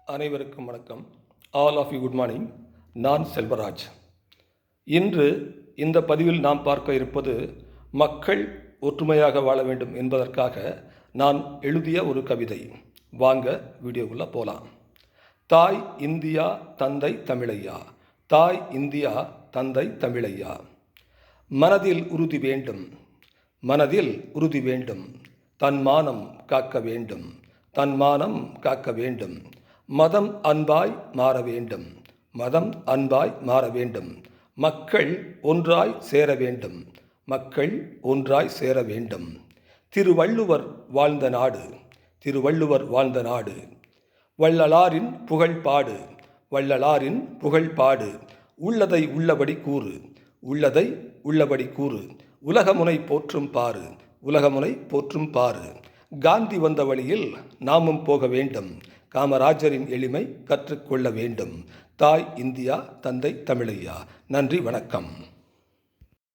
அனைவருக்கும் வணக்கம். All of you good morning. நான் செல்வராஜ். இன்று இந்த பதிவில் நாம் பார்க்க இருப்பது மக்கள் ஒற்றுமையாக வாழ வேண்டும் என்பதற்காக நான் எழுதிய ஒரு கவிதை. வாங்க வீடியோக்குள்ளே போகலாம். தாய் இந்தியா தந்தை தமிழையா, தாய் இந்தியா தந்தை தமிழையா. மனதில் உறுதி வேண்டும், மனதில் உறுதி வேண்டும், தன்மானம் காக்க வேண்டும், தன்மானம் காக்க வேண்டும். மதம் அன்பாய் மாற வேண்டும், மதம் அன்பாய் மாற வேண்டும். மக்கள் ஒன்றாய் சேர வேண்டும், மக்கள் ஒன்றாய் சேர வேண்டும். திருவள்ளுவர் வாழ்ந்த நாடு, திருவள்ளுவர் வாழ்ந்த நாடு. வள்ளலாரின் புகழ் பாடு, வள்ளலாரின் புகழ் பாடு. உள்ளதை உள்ளபடி கூறு, உள்ளதை உள்ளபடி கூறு. உலகமுனை போற்றும் பாரு, உலகமுனை போற்றும் பாரு. காந்தி வந்த வழியில் நாமும் போக வேண்டும், காமராஜரின் எளிமை கற்றுக்கொள்ள வேண்டும். தாய் இந்தியா தந்தை தமிழையா. நன்றி, வணக்கம்.